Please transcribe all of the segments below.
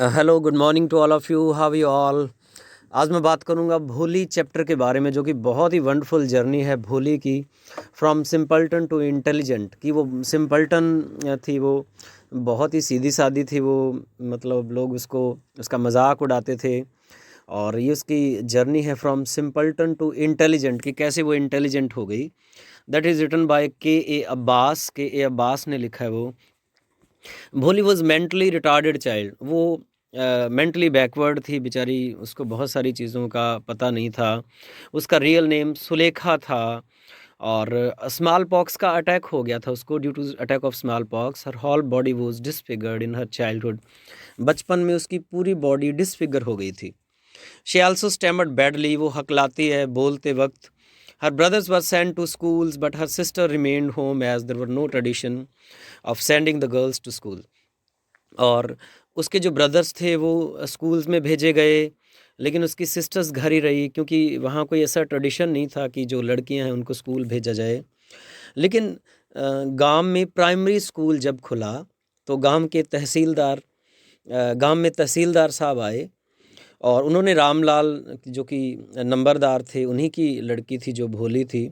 Hello, good morning to all of you, how you all. आज मैं बात करूंगा भोली चैप्टर के बारे में, जो कि बहुत ही वंडरफुल जर्नी है भोली की, फ्रॉम सिंपल्टन टू इंटेलिजेंट। कि वो सिंपल्टन थी, वो बहुत ही सीधी सादी थी, वो मतलब लोग उसको उसका मजाक उड़ाते थे। और ये उसकी जर्नी है फ्रॉम सिंपल्टन टू इंटेलिजेंट, कि कैसे वो इंटेलिजेंट हो गई। दैट इज़ रिटन बाय के ए अब्बास ने लिखा है वो। भोली वॉज मेंटली रिटार्डेड चाइल्ड। वो मेंटली बैकवर्ड थी बेचारी, उसको बहुत सारी चीज़ों का पता नहीं था। उसका रियल नेम सुलेखा था। और स्मॉल पॉक्स का अटैक हो गया था उसको। Due to attack of smallpox her whole body was disfigured in her childhood. बचपन में उसकी पूरी बॉडी डिसफिगर हो गई थी। शी आल्सो स्टैमर्ड बैडली, वो हकलाती है बोलते वक्त। Her brothers were sent to schools but her sister remained home as there were no tradition of sending the girls to school. और उसके जो ब्रदर्स थे वो स्कूल्स में भेजे गए, लेकिन उसकी सिस्टर्स घर ही रही, क्योंकि वहाँ कोई ऐसा ट्रेडिशन नहीं था कि जो लड़कियां हैं उनको स्कूल भेजा जाए। लेकिन गांव में प्राइमरी स्कूल जब खुला तो गांव में तहसीलदार साहब आए। और उन्होंने रामलाल, जो कि नंबरदार थे, उन्हीं की लड़की थी जो भोली थी,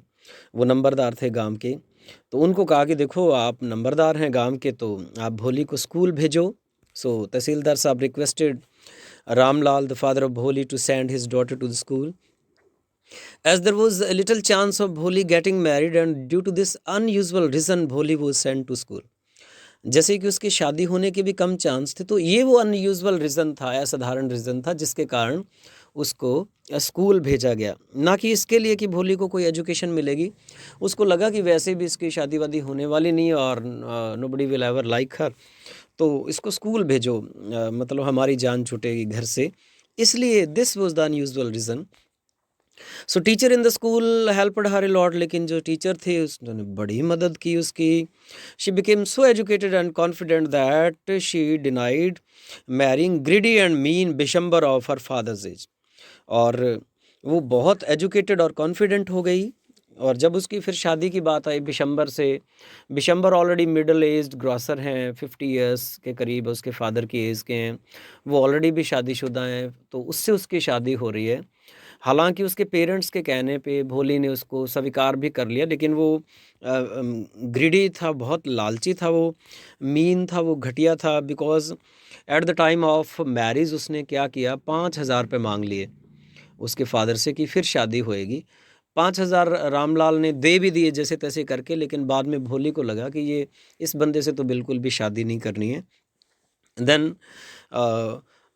वो नंबरदार थे गांव के। तो उनको कहा कि देखो, आप नंबरदार हैं गांव के, तो आप भोली को स्कूल भेजो। सो तहसीलदार साहब requested Ramlal, the father of Bholi, to send his daughter to the school, as there was a little chance of Bholi getting married, and due to this unusual reason Bholi was sent to school। जैसे कि उसकी शादी होने के भी कम chance थे, तो ये वो अनयूजुअल रीज़न था, असाधारण रीज़न था, जिसके कारण उसको स्कूल भेजा गया। ना कि इसके लिए कि भोली को कोई एजुकेशन मिलेगी। उसको लगा कि वैसे भी इसकी शादी वादी होने वाली नहीं है और नोबडी विल एवर लाइक हर, तो इसको स्कूल भेजो, मतलब हमारी जान छूटेगी घर से। इसलिए this was the unusual reason. So teacher in the school helped her a lot. लेकिन जो टीचर थे उसने बड़ी मदद की उसकी। She became so educated and confident that she denied marrying greedy and mean Bishambar of her father's age. और वो बहुत एजुकेटेड और कॉन्फिडेंट हो गई। और जब उसकी फिर शादी की बात आई बिशंबर से, Bishambar already middle aged grocer हैं, 50 ईयर्स के करीब उसके फादर की एज के हैं। वो ऑलरेडी भी शादीशुदा हैं, तो उससे उसकी शादी हो रही है। हालांकि उसके पेरेंट्स के कहने पे भोली ने उसको स्वीकार भी कर लिया, लेकिन वो ग्रीडी था, बहुत लालची था, वो मीन था, वो घटिया था। Because at the time of marriage उसने क्या किया, 5,000 रुपये मांग लिए उसके फादर से कि फिर शादी होएगी। 5,000 रामलाल ने दे भी दिए जैसे तैसे करके, लेकिन बाद में भोली को लगा कि ये इस बंदे से तो बिल्कुल भी शादी नहीं करनी है। देन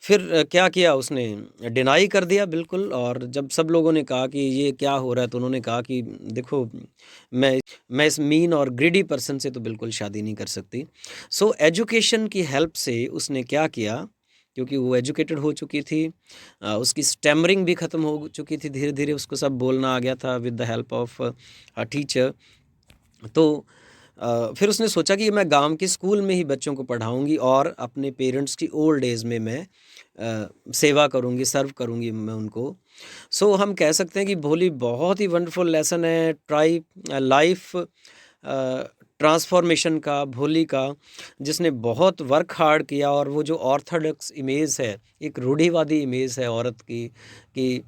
फिर क्या किया उसने, डिनाई कर दिया बिल्कुल। और जब सब लोगों ने कहा कि ये क्या हो रहा है, तो उन्होंने कहा कि देखो, मैं मैं इस मीन और ग्रीडी पर्सन से तो बिल्कुल शादी नहीं कर सकती। सो एजुकेशन की हेल्प से उसने क्या किया, क्योंकि वो एजुकेटेड हो चुकी थी, उसकी स्टैमरिंग भी ख़त्म हो चुकी थी, धीरे धीरे उसको सब बोलना आ गया था with the help of a teacher. तो फिर उसने सोचा कि मैं गांव के स्कूल में ही बच्चों को पढ़ाऊंगी और अपने पेरेंट्स की ओल्ड एज में मैं सेवा करूंगी, सर्व करूंगी मैं उनको। सो हम कह सकते हैं कि भोली बहुत ही वंडरफुल लेसन है ट्राई लाइफ ट्रांसफॉर्मेशन का, भोली का, जिसने बहुत वर्क हार्ड किया। और वो जो ऑर्थोडॉक्स इमेज है, एक रूढ़िवादी इमेज है औरत की, कि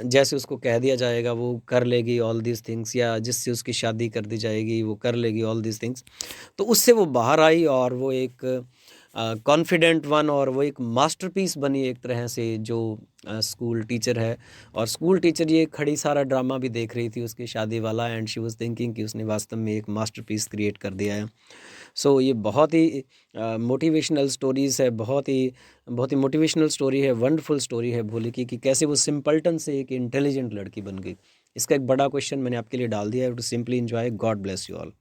जैसे उसको कह दिया जाएगा वो कर लेगी ऑल दीज थिंग्स, या जिससे उसकी शादी कर दी जाएगी वो कर लेगी ऑल दीज थिंग्स, तो उससे वो बाहर आई और वो एक कॉन्फिडेंट वन, और वो एक मास्टरपीस बनी एक तरह से, जो स्कूल टीचर है। और स्कूल टीचर ये खड़ी सारा ड्रामा भी देख रही थी उसकी शादी वाला, एंड शी वाज थिंकिंग कि उसने वास्तव में एक मास्टरपीस क्रिएट कर दिया है। सो ये बहुत ही मोटिवेशनल स्टोरीज़ है, बहुत ही मोटिवेशनल स्टोरी है, वंडरफुल स्टोरी है भोली की, कि कैसे वो सिंपल्टन से एक इंटेलिजेंट लड़की बन गई। इसका एक बड़ा क्वेश्चन मैंने आपके लिए डाल दिया है, to simply enjoy. God bless you all.